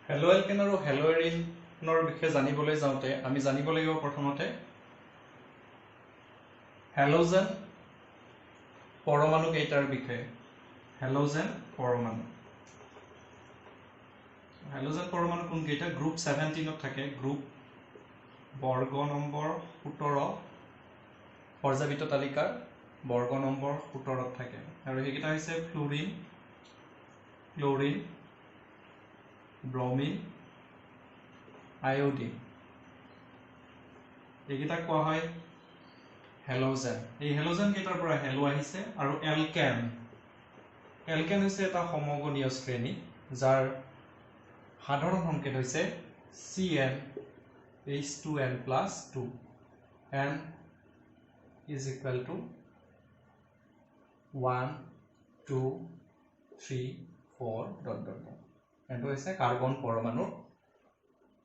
Hello এলকেন আৰু hello এৰিনৰ বিষয়ে জানিবলৈ যাওঁতে আমি জানিব লাগিব প্ৰথমতে হেলোজেন পৰমাণু কেইটাৰ বিষয়ে। হেলোজেন পৰমাণু কোন কেইটা? গ্ৰুপ 17 থাকে। গ্ৰুপ বৰ্গ নম্বৰ 17 পৰ্যায়বৃত্ত তালিকাৰ বৰ্গ নম্বৰ 17 থাকে আৰু সেইকেইটা হৈছে ফ্লুৰিন, ক্লোৰিন, ব্ৰমিন, আয়োডিন। এইকেইটাক কোৱা হয় হেলোজেন। এই হেলোজেন কেইটাৰ পৰা হেলো আহিছে। আৰু এলকেন হৈছে এটা সমগণীয় শ্ৰেণী যাৰ সাধাৰণ সংকেত হৈছে CnH2n+2 n is equal to 1 2 3 4 ... এইটো হৈছে কাৰ্বন পৰমাণুৰ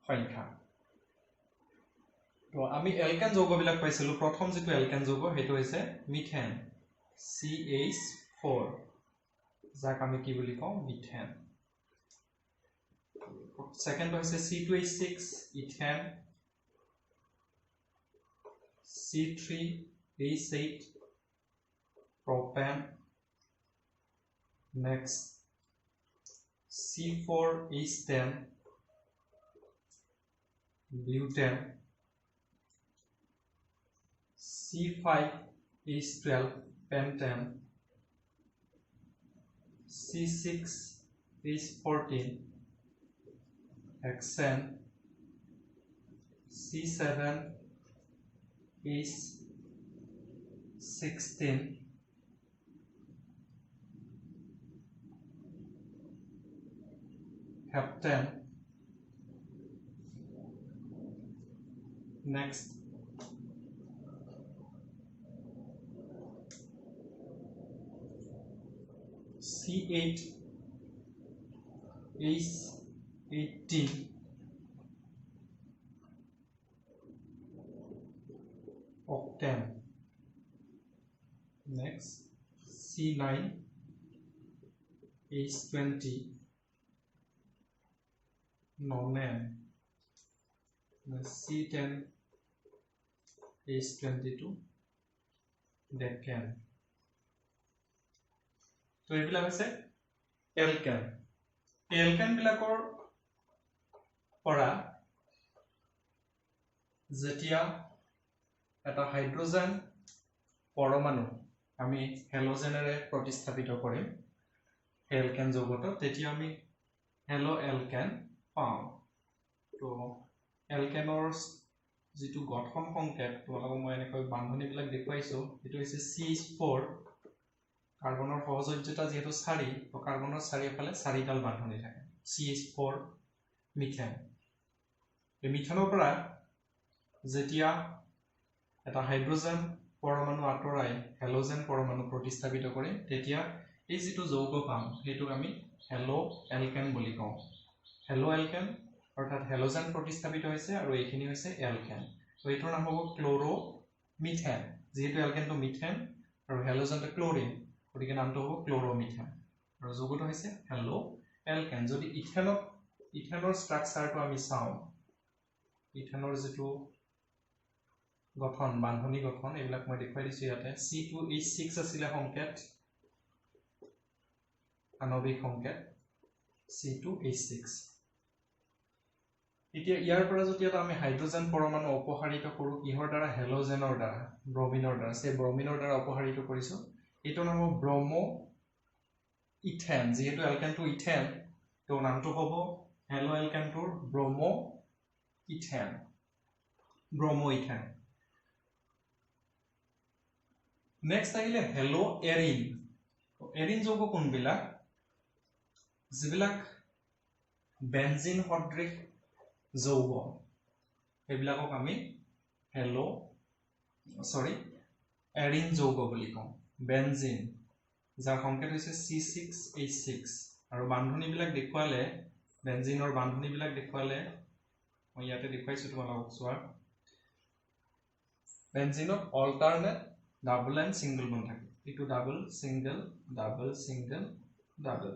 সংখ্যা। তো আমি এলকেন যৌগবিলাক পাইছিলো। প্ৰথম যেটো এলকেন যৌগ হেতু হৈছে মিথেন, CH4, যাক আমি কি বুলি কওঁ? মিথেন। সেকেন্ড হৈছে C2H6, ইথেন, C3H8, propane, next C4H10, butane, C5H12, pentane, C6H14, hexane, C7H16, heptane, next C8H18, octane, next C9H20, nonane, C10H22, decane. তো এইবিলাক হৈছে এলকেন। এলকেন বিলাকৰ পৰা যেতিয়া এটা হাইড্ৰোজেন পৰমাণু আমি হেলোজেনেৰে প্ৰতিস্থাপিত কৰিম এলকেন যৌগটো, তেতিয়া আমি হেলো এলকেন পাওঁ। তো এলকেনৰ যেটো গঠন সংকেত তোমালোকক মই এনেকৈ বান্ধনীবিলাক দেখুৱাইছো, এটো হৈছে CH4। কাৰ্বনৰ সহযোজ্যতা যেহেতু 4, তো কাৰ্বনৰ চাৰিওফালে 4ডাল বান্ধনী থাকে। CH4 methane. এই মিথেনৰ পৰা যেতিয়া এটা হাইড্ৰোজেন পৰমাণু আঁতৰাই হেলোজেন পৰমাণু প্ৰতিস্থাপিত কৰে, তেতিয়া এই যেটো যৌগ পাম হেতুক আমি হেলো এলকেন বুলি কওঁ। হেলো এলকেন অৰ্থাৎ হেলোজেন প্ৰতিস্থাপিত হৈছে আৰু এইখিনি হৈছে এলকেন। তো এইটোৰ নাম হ'ব ক্লোৰো মিথেন। যেহেতু এলকেনটো মিথেন আৰু হেলোজেনটো ক্লোৰিন, গতিকে নামটো হ'ব ক্লোৰোমিথেন আৰু যৌগটো হৈছে হেলো এলকেন। যদি ইথেনৰ ষ্ট্ৰাকচাৰটো আমি চাওঁ, ইথেনৰ যেটো গঠন, বান্ধনী গঠন, এইবিলাক মই দেখুৱাই দিছো ইয়াতে। C2H6 আছিলে সংকেত, আণৱিক সংকেত C2H6। এতিয়া ইয়াৰ পৰা যদি এটা আমি হাইড্ৰোজেন পৰমাণু অপসাৰিত কৰো কিহৰ দ্বাৰা? হেলোজেনৰ দ্বাৰা, ব্ৰমিনৰ দ্বাৰা। সেই ব্ৰমিনৰ দ্বাৰা অপসাৰিত কৰিছো, এইটো নাম হ'ব ব্ৰমো ইথেন। যেহেতু এলকেনটো ইথেন, তো নামটো হ'ব হেলো এলকেনটোৰ ব্ৰমো ইথেন। নেক্সট আহিলে হেলো এৰিন। এৰিন যৌগ কোনবিলাক? যিবিলাক বেনজিন সদৃশ যৌগ, সেইবিলাকক আমি এৰিন যৌগ বুলি কওঁ। বেনজিন, যাৰ সংকেত হৈছে C6H6 আৰু বান্ধনীবিলাক দেখুৱালে, বেনজিনৰ বান্ধনীবিলাক দেখুৱালে মই ইয়াতে দেখুৱাইছো তোমালোকক চোৱা। বেনজিনত alternate double and single bond থাকে। এইটো double single double single double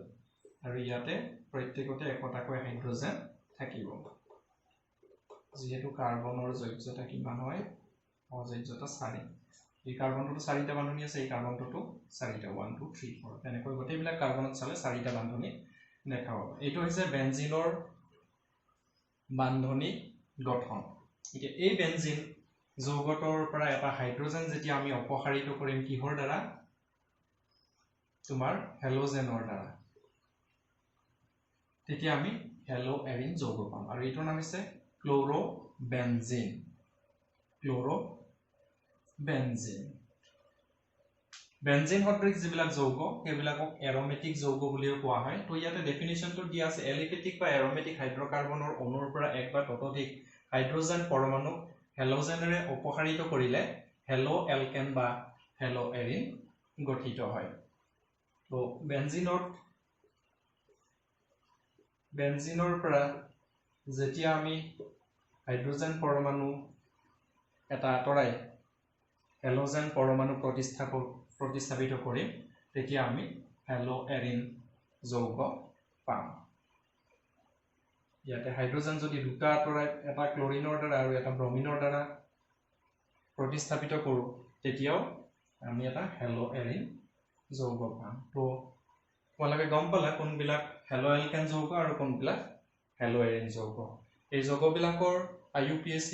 আৰু ইয়াতে প্ৰত্যেকতে একটাকৈ হাইড্ৰোজেন থাকিব যেহেতু কাৰ্বনৰ যোজ্যতা কিমান হয় অযোজ্যতা 4 এই কাৰ্বনটো 4টা বান্ধনী আছে এই কাৰ্বনটো 4টা 1 2 3 4 তেনেকৈ গোটেইবিলাক কাৰ্বনত চালে 4টা বান্ধনী দেখা পাব এইটো হৈছে বেনজিনৰ বান্ধনী গঠন এতিয়া এই বেনজিন যৌগটোৰ পৰা এটা হাইড্ৰোজেন যেতিয়া আমি অপসাৰিত কৰিম কিহৰ দ্বাৰা তোমাৰ হেলোজেনৰ দ্বাৰা তেতিয়া আমি হেলো এৰিন যৌগ পাম আৰু এইটোৰ নাম হৈছে ক্লোৰোবেনজিন বেনজিন সদৃশ যিবিলাক যৌগ সেইবিলাকক এৰোমেটিক যৌগ বুলিও কোৱা হয় তো ইয়াতে ডেফিনিশ্যনটো দিয়া আছে এলিফেটিক বা এৰোমেটিক হাইড্ৰকাৰ্বনৰ অণুৰ পৰা এক বা ততোধিক হাইড্ৰোজেন পৰমাণু হেলোজেনেৰে অপসাৰিত কৰিলে হেলো এলকেন বা হেলো এৰিন গঠিত হয় তো বেনজিনৰ পৰা যেতিয়া আমি হাইড্ৰোজেন পৰমাণু এটা আঁতৰাই হেলোজেন পৰমাণু প্ৰতিস্থাপিত কৰিম তেতিয়া আমি হেলো এৰিন যৌগ পাম ইয়াতে হাইড্ৰোজেন যদি দুটা আঁতৰাই এটা ক্লোৰিনৰ দ্বাৰা আৰু এটা ব্ৰমিনৰ দ্বাৰা প্ৰতিস্থাপিত কৰো তেতিয়াও আমি এটা হেলো এৰিন যৌগ পাম তো তোমালোকে গম পালা কোনবিলাক হেলো এলকেন যৌগ আৰু কোনবিলাক হেলো এৰিন যৌগ এই যৌগবিলাকৰ IUPAC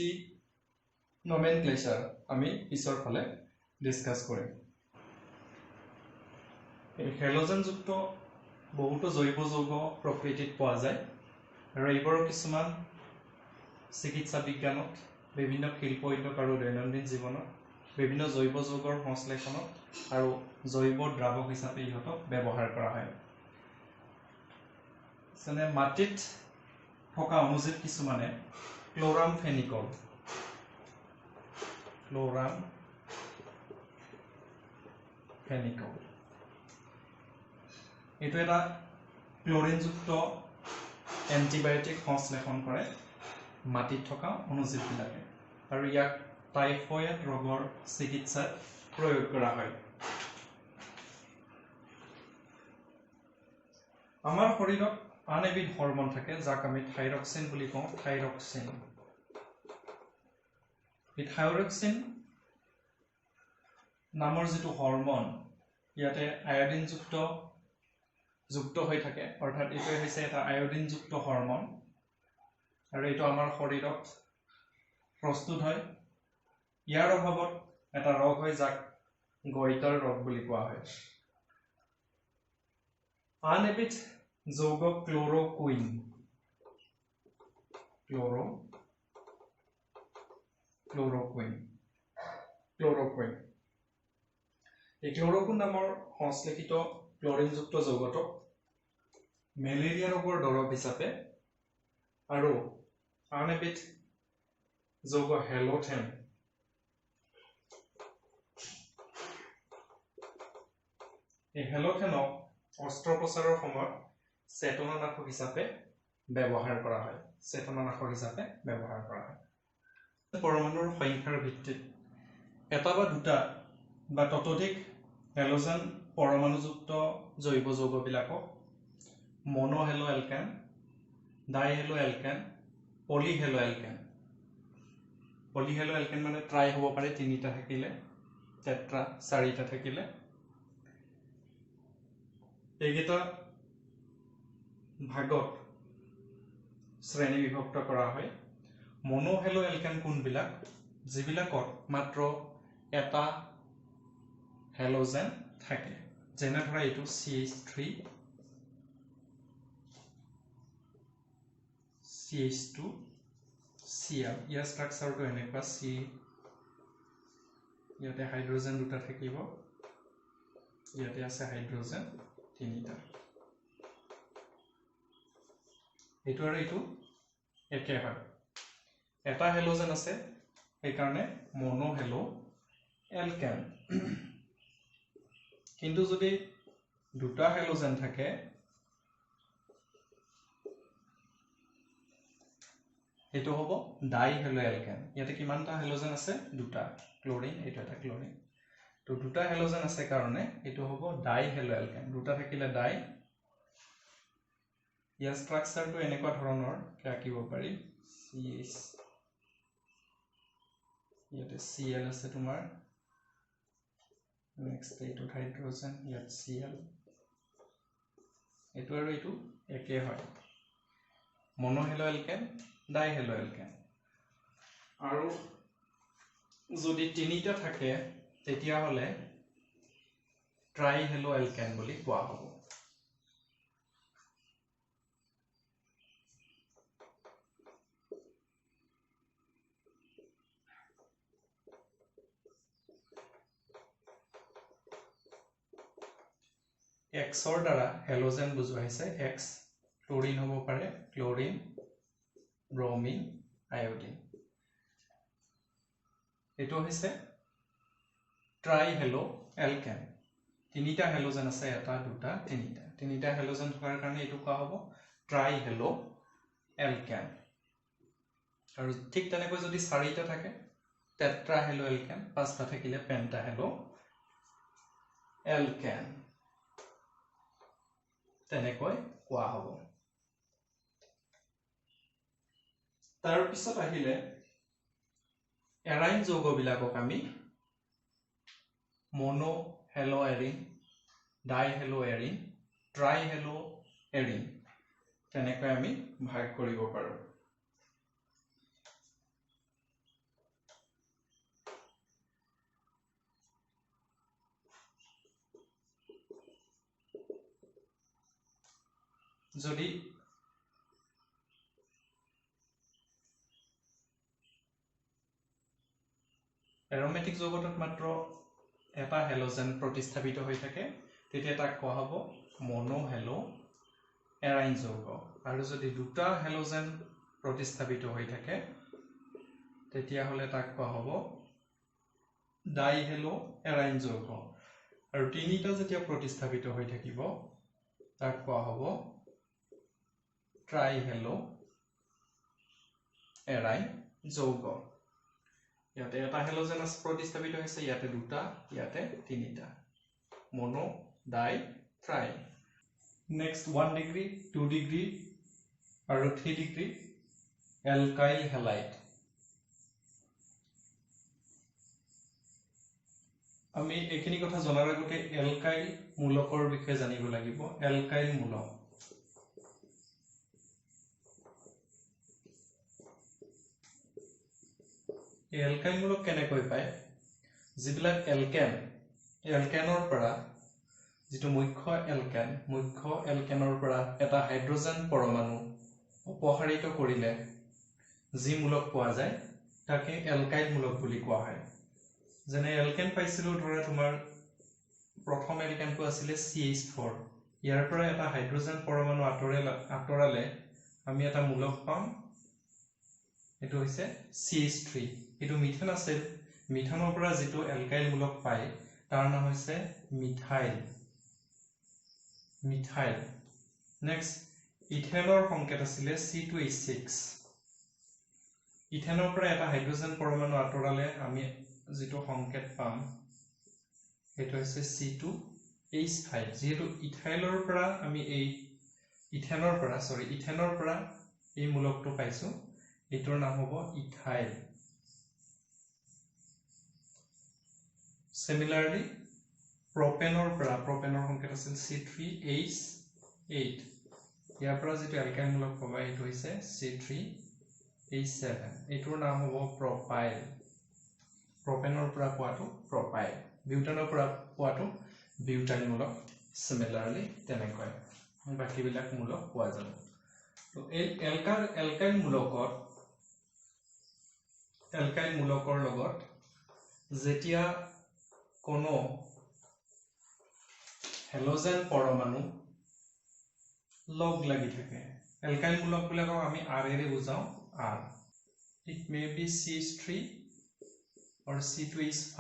নমেনক্লেচাৰ আমি পিছৰ ফালে ডিসকাস কৰিম এই হেলোজেন যুক্ত বহুতো জৈৱ যৌগ প্ৰকৃতিত পোৱা যায় আৰু এইবোৰৰ কিছুমান চিকিৎসা বিজ্ঞানত বিভিন্ন শিল্প উদ্যোগ আৰু দৈনন্দিন জীৱনত বিভিন্ন জৈৱ যৌগৰ সংশ্লেষণত আৰু জৈৱ দ্ৰাৱক হিচাপে ইহঁতক ব্যৱহাৰ কৰা হয় যেনে মাটিত থকা অনুজীৱ কিছুমানে ক্লোৰাম ফেনিকল এইটো এটা ক্লোৰিনযুক্ত এন্টিবায়োটিক সংশ্লেষণ কৰে মাটিত থকা অনুজীৱবিলাকে আৰু ইয়াক টাইফয়েড ৰোগৰ চিকিৎসাত প্ৰয়োগ কৰা হয় আমাৰ শৰীৰত আন এবিধ হৰমন থাকে যাক আমি থাইৰক্সিন বুলি কওঁ এই থাইৰক্সিন নামৰ যিটো হৰমন ইয়াতে আয়োডিন যুক্ত হৈ থাকে অৰ্থাৎ এইটো হৈছে এটা আয়োডিন যুক্ত হৰমন আৰু এইটো আমাৰ শৰীৰত প্ৰস্তুত হয় ইয়াৰ অভাৱত এটা ৰোগ হয় যাক গইটাৰ ৰোগ বুলি কোৱা হয় আন এবিধ যৌগ ক্লোৰোকুইন এই ক্লোৰোকুইন নামৰ সংশ্লেষিত ক্লোৰিনযুক্ত যৌগটোক মেলেৰিয়া ৰোগৰ দৰৱ হিচাপে আৰু আন এবিধ যৌগ হেলোথেন এই হেলোথেনক অস্ত্ৰোপচাৰৰ সময়ত চেতনানাশক হিচাপে ব্যৱহাৰ কৰা হয় পৰমাণুৰ সংখ্যাৰ ভিত্তিত এটা বা দুটা বা ততোধিক হেলোজেন পৰমাণুযুক্ত জৈৱ যৌগবিলাকক মনোহেলো এলকেন ডাইহেলো এলকেন পলিহেলো এলকেন মানে ট্ৰাই হ'ব পাৰে 3টা থাকিলে টেট্ৰা 4টা থাকিলে এইকেইটা ভাগত শ্ৰেণী বিভক্ত কৰা হয় মনোহেলো এলকেন কোনবিলাক যিবিলাকত মাত্ৰ এটা হেলোজেন থাকে যেনে ধৰা এইটো CH3 CH2 Cl ইয়াৰ ষ্ট্ৰাকচাৰটো এনেকুৱা C ইয়াতে হাইড্ৰোজেন দুটা থাকিব ইয়াতে আছে হাইড্ৰোজেন 3টা এইটো আৰু এইটো একে হয় এটা হেলোজেন আছে এই কাৰণে মনোহেলো এলকেন কিন্তু যদি দুটা হেলোজেন থাকে এটো হ'ব ডাইহেলো এলকেন ইয়াতে কিমানটা হেলোজেন আছে দুটা ক্লোৰিন এটা ক্লোৰিন তো দুটা হেলোজেন আছে কাৰণে এটো হ'ব ডাইহেলো এলকেন দুটা থাকিলে ডাই ইয়াৰ ষ্ট্ৰাকচাৰটো এনেকুৱা ধৰণৰ আঁকিব পাৰি CH ইয়াতে Cl আছে তোমাৰ নেক্সট এইটো হাইড্ৰোজেন ইয়াত Cl এইটো আৰু এইটো একে হয় মনোহেলো এলকেন ডাইহেলো এলকেন আৰু যদি তিনিটা থাকে তেতিয়া হলে ট্ৰাইহেলো এলকেন বুলি কোৱা হ'ব Xৰ দ্বাৰা হেলোজেন বুজোৱাইছে X ক্লোৰিন হ'ব পাৰে ক্লোৰিন ব্ৰোমিন আয়োডিন এটো হৈছে ট্ৰাইহেলো এলকেন তিনিটা হেলোজেন আছে এটা দুটা তিনিটা হেলোজেন থকাৰ কাৰণে এটো কোৱা হ'ব ট্ৰাইহেলো এলকেন আৰু ঠিক তেনেকৈ যদি চাৰিটা থাকে টেট্ৰাহেলো এলকেন পাঁচটা থাকিলে পেন্টাহেলো এলকেন তেনেকৈ কোৱা হ'ব তাৰ পিছত আহিলে এৰাইন যৌগবিলাকক আমি মনো হেলো এৰিন ডাইহেলো এৰিন ট্ৰাইহেলো এৰিন তেনেকৈ আমি ভাগ কৰিব পাৰো যদি এৰোমেটিক যৌগটোত মাত্ৰ এটা হেলোজেন প্ৰতিস্থাপিত হৈ থাকে তেতিয়া তাক কোৱা হ'ব মনো হেলো এৰাইন যৌগ আৰু যদি দুটা হেলোজেন প্ৰতিস্থাপিত হৈ থাকে তেতিয়া হলে তাক কোৱা হ'ব ডাইহেলো এৰাইন যৌগ আৰু তিনিটা যেতিয়া প্ৰতিস্থাপিত হৈ থাকিব তাক কোৱা হ'ব ট্ৰাইহেলো এৰাইন যৌগ ইয়াতে এটা হেলোজেন প্ৰতিস্থাপিত হৈছে ইয়াতে দুটা ইয়াতে তিনিটা মনো ডাই ট্ৰাই নেক্সট 1 ডিগ্ৰী 2 ডিগ্ৰী আৰু 3 ডিগ্ৰী এলকাইল হেলাইড আমি এইখিনি কথা জনাৰ আগতে এলকাইল মূলকৰ বিষয়ে জানিব লাগিব এলকাইল মূলক এলকাইল মূলক কেনেকৈ পায় যিবিলাক এলকেনৰ পৰা যেটো মুখ্য এলকেনৰ পৰা এটা হাইড্ৰোজেন পৰমাণু অপসাৰিত কৰিলে যি মূলক পোৱা যায় তাকে এলকাইল মূলক বুলি কোৱা হয় যেনে এলকেন পাইছিলো ধৰা তোমাৰ প্ৰথম এলকেনটো আছিল CH4 ইয়াৰ পৰা এটা হাইড্ৰোজেন পৰমাণু আঁতৰালে আমি এটা মূলক পাম এটো হৈছে CH3 এটো মিথেন আছে মিথেনৰ পৰা যেটো এলকাইল মূলক পায় তাৰ নাম হৈছে মিথাইল নেক্সট ইথেনৰ সংকেত আছিল C2H6 ইথেনৰ পৰা এটা হাইড্ৰোজেন পৰমাণু আঁতৰালে আমি যেটো সংকেত পাম এটো হৈছে C2H5 যেটো ইথাইলৰ পৰা আমি এই ইথেনৰ পৰা এই মূলকটো পাইছো এটোৰ নাম হ'ব ইথাইল Similarly, propanor সংকেত আছিল C3H8 ইয়াৰ পৰা যেটো এলকাইল মূলক পাবা এটো হৈছে C3H7 এটোৰ নাম হ'ব প্ৰপাইল প্ৰপেনৰ পৰা পোৱাটো প্ৰপাইল বিউটানৰ পৰা পোৱাটো বিউটাইল মূলক Similarly তেনেকৈ বাকিবিলাক মূলক পোৱা যাব তো এই এলকাইল মূলকৰ লগত যেতিয়া কোনো হেলোজেন পৰমাণু লগ লাগি থাকে এলকাইল মূলক বিলাকক আমি R এৰে বুজাও R it may be CH3 or C2H5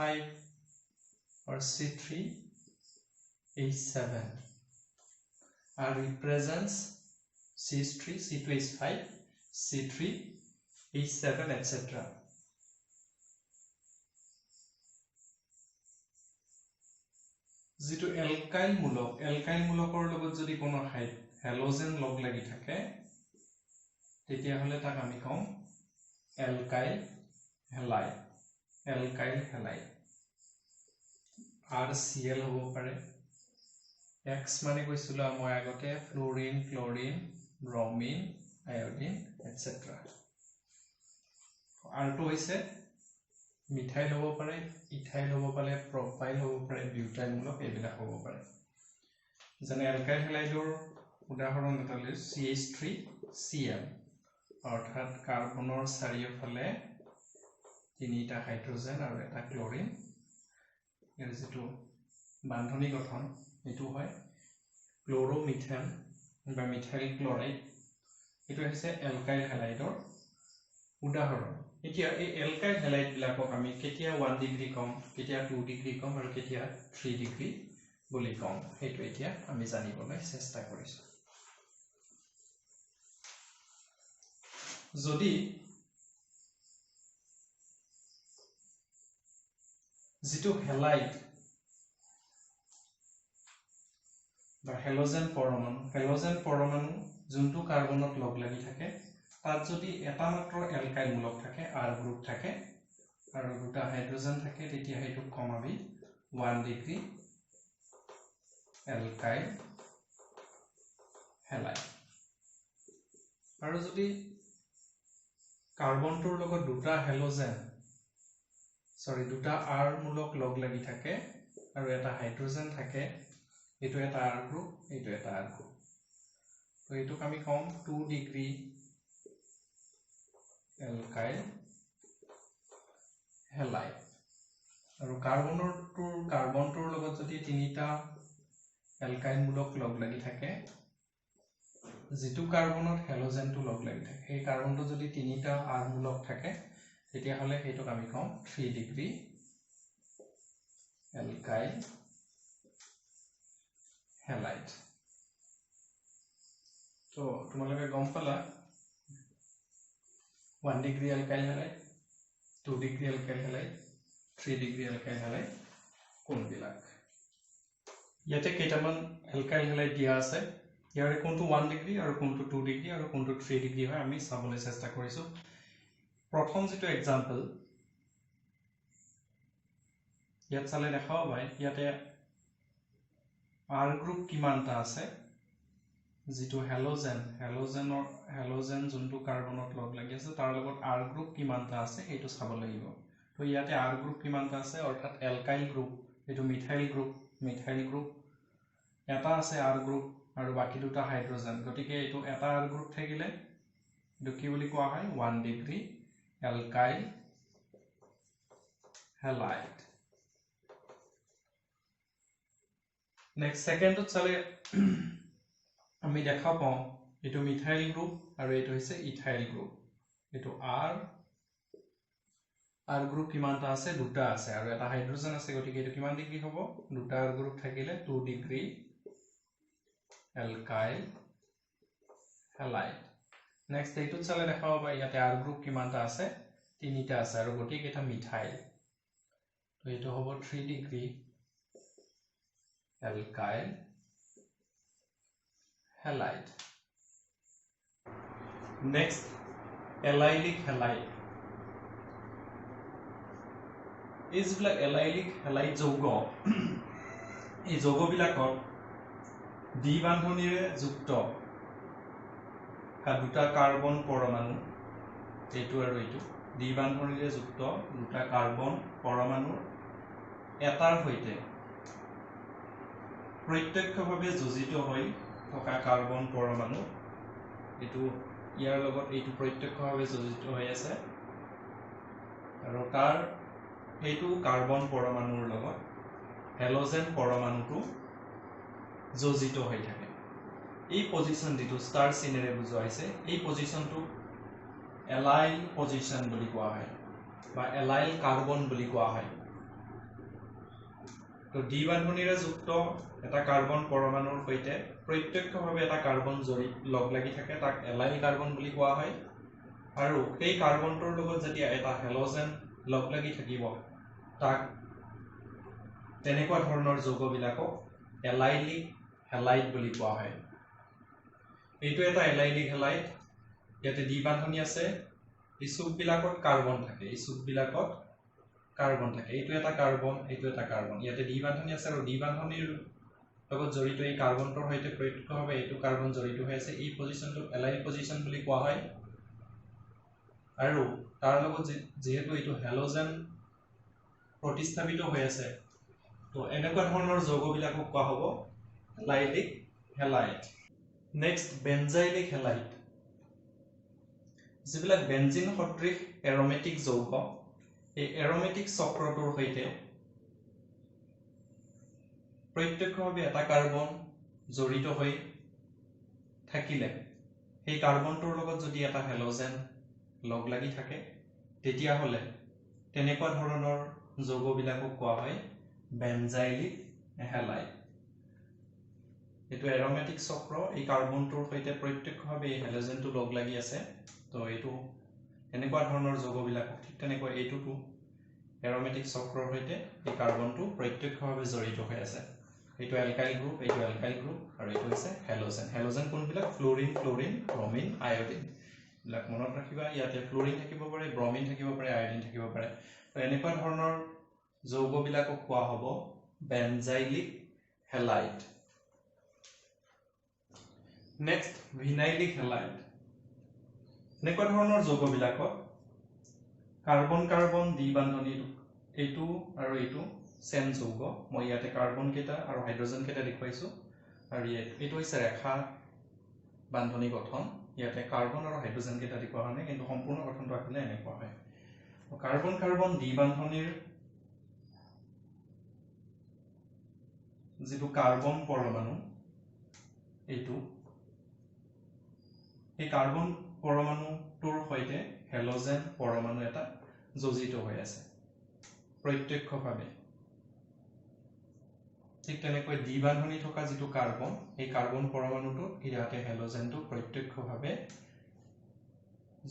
or C3H7 R represents CH3 C2H5 C3H7 etc যেটো এলকাইল মূলকৰ লগত যদি কোনো হেলোজেন লগ লাগি থাকে তেতিয়া হলে তাক আমি কম এলকাইল হেলাইড RCl হ'ব পাৰে X মানে কৈছিলো মই আগতে Florin chlorine bromine iodine এটসেট্ৰা R2 হৈছে মিথাইল হ'ব পাৰে ইথাইল হ'ব পাৰে প্ৰপাইল হ'ব পাৰে বিউটাইল মূলক এইবিলাক হ'ব পাৰে যেনে এলকাইল হেলাইডৰ উদাহৰণ এটা লৈ CH3Cl অৰ্থাৎ কাৰ্বনৰ চাৰিওফালে তিনিটা হাইড্ৰোজেন আৰু এটা ক্লোৰিন ইয়াৰ যেটো বান্ধনী গঠন এটো হয় ক্লোৰোমিথেন বা মিথাইল ক্লোৰাইড এটো হৈছে এলকাইল হেলাইডৰ উদাহৰণ এতিয়া এই এলকাইল হেলাইড বিলাকক আমি কেতিয়া 1 ডিগ্ৰী কম কেতিয়া 2 ডিগ্ৰী কম আৰু কেতিয়া 3 ডিগ্ৰী বুলি কম হেতু এতিয়া আমি জানিবলৈ চেষ্টা কৰিছো যদি যেটো হেলাইড বা হেলোজেন পৰমাণু যোনটো কাৰ্বনত লগ লাগি থাকে তাত যদি এটা মাত্ৰ এলকাইল মূলক থাকে R গ্ৰুপ থাকে আৰু দুটা হাইড্ৰোজেন থাকে তেতিয়া হেতু কমাবি 1 ডিগ্ৰী এলকাইল হেলাইড আৰু যদি কাৰ্বনটোৰ লগত দুটা R মূলক লগ লাগি থাকে আৰু এটা হাইড্ৰোজেন থাকে এটো এটা R গ্ৰুপ এটো এটা R গ্ৰুপ তো এটো আমি কম 2 ডিগ্ৰী এলকাইল হেলাইড আৰু কাৰ্বনটোৰ লগত যদি তিনিটা এলকাইল মূলক লগ লাগি থাকে যেটো কাৰ্বনত হেলোজেনটো লগ লাগি থাকে এই কাৰ্বনটো যদি তিনিটা R মূলক থাকে তেতিয়া হলে হেতু আমি কম 3 ডিগ্ৰী এলকাইল হেলাইড তো তোমালোকে গম পালা 1 degree alkyl halide 2 degree alkyl halide 3 degree alkyl halide কোনবিলাক ইয়াতে কেইটামান এলকাইল হেলাইড দিয়া আছে ইয়াৰে কোনটো 1 ডিগ্ৰী আৰু কোনটো 2 ডিগ্ৰী আৰু কোনটো 3 ডিগ্ৰী হয় আমি চাবলৈ চেষ্টা কৰিছো প্ৰথম যেটো এক্সাম্পল ইয়াত চালে দেখাও ভাই ইয়াতে R গ্ৰুপ কিমানটা আছে যেটো হেলোজেন যোনটো কাৰ্বনত লগ লাগি আছে তাৰ লগত R গ্ৰুপ কিমানটা আছে হেতু চাব লাগিব তো ইয়াতে R গ্ৰুপ কিমানটা আছে অৰ্থাৎ এলকাইল গ্ৰুপ এটো মিথাইল গ্ৰুপ এটা আছে R গ্ৰুপ আৰু বাকি দুটা হাইড্ৰোজেন গতিকে এটো এটা R গ্ৰুপ থাকিলে এটো কি বুলি কোৱা হয় 1 ডিগ্ৰী এলকাইল হেলাইড নেক্সট সেকেন্ডত চালে আমি দেখা পাও এটো মিথাইল গ্ৰুপ আৰু এটো হৈছে ইথাইল গ্ৰুপ এটো R গ্ৰুপ কিমানটা আছে দুটা আছে আৰু এটা হাইড্ৰোজেন আছে গতিকে এটো কিমান ডিগ্ৰী হ'ব দুটা R গ্ৰুপ থাকিলে 2 ডিগ্ৰী এলকাইল হেলাইড নেক্সট এইটো চালে দেখা পাবা ইয়াতে R গ্ৰুপ কিমানটা আছে তিনিটা আছে আৰু গতিকে এটা মিথাইল তো এটো হ'ব 3 degree alkyl halide next allylic halide এইবিলাক এলাইলিক হেলাইড যৌগ এই যৌগবিলাকত দ্বি বান্ধনীৰে যুক্ত দুটা কাৰ্বন পৰমাণু এইটো আৰু এইটো দ্বি বান্ধনীৰে যুক্ত দুটা কাৰ্বন পৰমাণু এটাৰ হৈতে প্ৰত্যক্ষভাৱে যোজিত হৈ থকা কাৰ্বন পৰমাণু এটো ইয়াৰ লগত এইটো প্ৰত্যক্ষভাৱে যোজিত হৈ আছে আৰু তাৰ এইটো কাৰ্বন পৰমাণুৰ লগত হেলোজেন পৰমাণুটো যোজিত হৈ থাকে এই পজিশন যেটো ষ্টাৰ চিনেৰে বুজোৱা হৈছে এই পজিশনটো এলাইল পজিশন বুলি কোৱা হয় বা এলাইল কাৰ্বন বুলি কোৱা হয় তো দ্বি বান্ধনীৰে যুক্ত এটা কাৰ্বন পৰমাণুৰ সৈতে প্ৰত্যক্ষভাৱে এটা কাৰ্বন জড়ি লগ লাগি থাকে তাক এলাইল কাৰ্বন বুলি কোৱা হয় আৰু এই কাৰ্বনটোৰ লগত যেতিয়া এটা হেলোজেন লগ লাগি থাকিব তাক তেনেকুৱা ধৰণৰ যৌগবিলাকক এলাইলিক হেলাইড বুলি কোৱা হয় এইটো এটা এলাইলিক হেলাইট ইয়াতে দ্বি বান্ধনী আছে এই চুকবিলাকত কাৰ্বন থাকে এইটো এটা কাৰ্বন ইয়াতে দ্বি বান্ধনী আছে আৰু দ্বি বান্ধনীৰ লগত জড়িত এই কাৰ্বনটোৰ সৈতে প্ৰত্যক্ষভাৱে এইটো কাৰ্বন জড়িত হৈ আছে এই পজিশনটো এলাইল পজিশন বুলি কোৱা হয় আৰু তাৰ লগত যেহেতু এইটো হেলোজেন প্ৰতিস্থাপিত হৈ আছে তো এনেকুৱা ধৰণৰ যৌগবিলাকক কোৱা হ'ব এলাইলিক হেলাইট নেক্সট বেনজাইলিক হেলাইট যিবিলাক বেনজিন সদৃশ এৰোমেটিক যৌগ এই এৰোমেটিক চক্ৰটোৰ সৈতে প্ৰত্যক্ষভাৱে এটা কাৰ্বন জড়িত হৈ থাকিলে এই কাৰ্বনটোৰ লগত যদি এটা হেলোজেন লগ লাগি থাকে তেতিয়া হলে তেনেকুৱা ধৰণৰ যৌগবিলাকক কোৱা হয় বেনজাইলিক হেলাইট এটো এৰোমেটিক চক্ৰ এই কাৰ্বনটোৰ সৈতে প্ৰত্যক্ষভাৱে এই হেলোজেনটো লগ লাগি আছে তো এইটো এনেকুৱা ধৰণৰ যৌগবিলাকক ঠিক তেনেকৈ এইটোটো এৰোমেটিক চক্ৰৰ সৈতে এই কাৰ্বনটো প্ৰত্যক্ষভাৱে জড়িত হৈ আছে এইটো এলকাইল গ্ৰুপ আৰু এইটো হৈছে হেলোজেন কোনবিলাক ফ্লোৰিন ব্ৰমিন আয়োডিন বিলাক মনত ৰাখিবা ইয়াতে ফ্লোৰিন থাকিব পাৰে ব্ৰমিন থাকিব পাৰে আয়োডিন থাকিব পাৰে তো এনেকুৱা ধৰণৰ যৌগবিলাকক কোৱা হ'ব বেনজাইলিক হেলাইট নেক্সট ভিনাইলিক হেলাইট এনেকুৱা ধৰণৰ যৌগবিলাকত কাৰ্বন দ্বি বান্ধনী এইটো আৰু এইটো সেম যৌগ মই ইয়াতে কাৰ্বন কেটা আৰু হাইড্ৰোজেন কেটা দেখুৱাইছো আৰু এইটো হৈছে ৰেখা বান্ধনী গঠন ইয়াতে কাৰ্বন আৰু হাইড্ৰোজেন কেটা দেখুৱা হয় কিন্তু সম্পূৰ্ণ গঠনটো আছিলে এনেকুৱা হয় কাৰ্বন দ্বি বান্ধনীৰ যেটো কাৰ্বন পৰমাণু এইটো এই কাৰ্বন পৰমাণুটোৰ সৈতে হেলোজেন পৰমাণু এটা যোজিত হৈ আছে প্ৰত্যক্ষভাৱে ঠিক তেনেকৈ দ্বি বান্ধনী থকা যেটো কাৰ্বন এই কাৰ্বন পৰমাণুটো ইয়াতে হেলোজেনটো প্ৰত্যক্ষভাৱে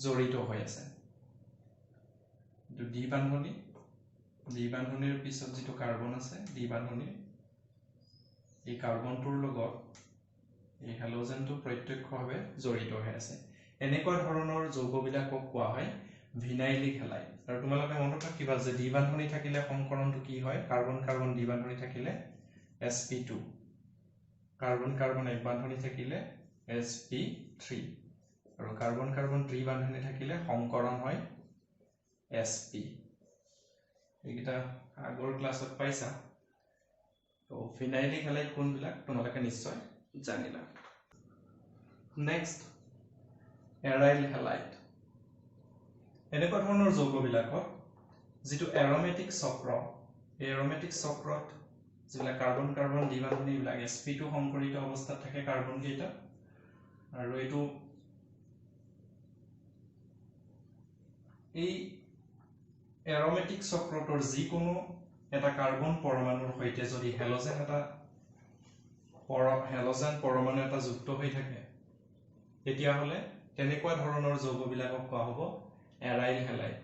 জড়িত হৈ আছে দ্বি বান্ধনীৰ পিছত যেটো কাৰ্বন আছে দ্বি বান্ধনী এই কাৰ্বনটোৰ লগত এই হেলোজেনটো প্ৰত্যক্ষভাৱে জড়িত হৈ আছে এনেকুৱা ধৰণৰ যৌগবিলাকক কোৱা হয় ভিনাইলিক হেলাইট আৰু তোমালোকে মনত ৰাখিবা যে দ্বি বান্ধনী থাকিলে সংকৰণটো কি হয় কাৰ্বন দ্বি বান্ধনী থাকিলে sp2 কাৰ্বন এক বান্ধনী থাকিলে sp3 আৰু কাৰ্বন ত্ৰি বান্ধনী থাকিলে সংকৰণ হয় sp এইটা আগৰ ক্লাছত পাইছা তো ভিনাইলিক হেলাইট কোনবিলাক তোমালোকে নিশ্চয় জানিলা নেক্সট এৰাইল হেলাইট এনেকুৱা ধৰণৰ যৌগবিলাকক যেটো এৰোমেটিক চক্ৰ এই এৰোমেটিক চক্ৰত যিবিলাক কাৰ্বন দ্বি বান্ধনী বিলাক sp2 সংকৰিত অৱস্থাত থাকে কাৰ্বন কেইটা আৰু এইটো এই এৰোমেটিক চক্ৰটোৰ যিকোনো এটা কাৰ্বন পৰমাণুৰ সৈতে যদি হেলোজেন পৰমাণু এটা যুক্ত হৈ থাকে তেতিয়া হলে তেনেকুৱা ধৰণৰ যৌগবিলাকক কোৱা হ'ব এৰাইল হেলাইট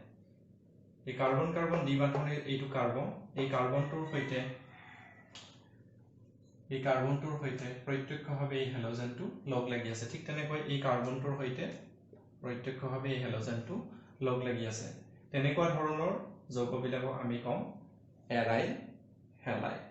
এই কাৰ্বন দ্বি বান্ধনীৰ এইটো কাৰ্বন এই কাৰ্বনটোৰ সৈতে প্ৰত্যক্ষভাৱে এই হেলোজেনটো লগ লাগি আছে ঠিক তেনেকৈ এই কাৰ্বনটোৰ সৈতে প্ৰত্যক্ষভাৱে এই হেলোজেনটো লগ লাগি আছে তেনেকুৱা ধৰণৰ যৌগবিলাকক আমি কম এৰাইল হেলাইট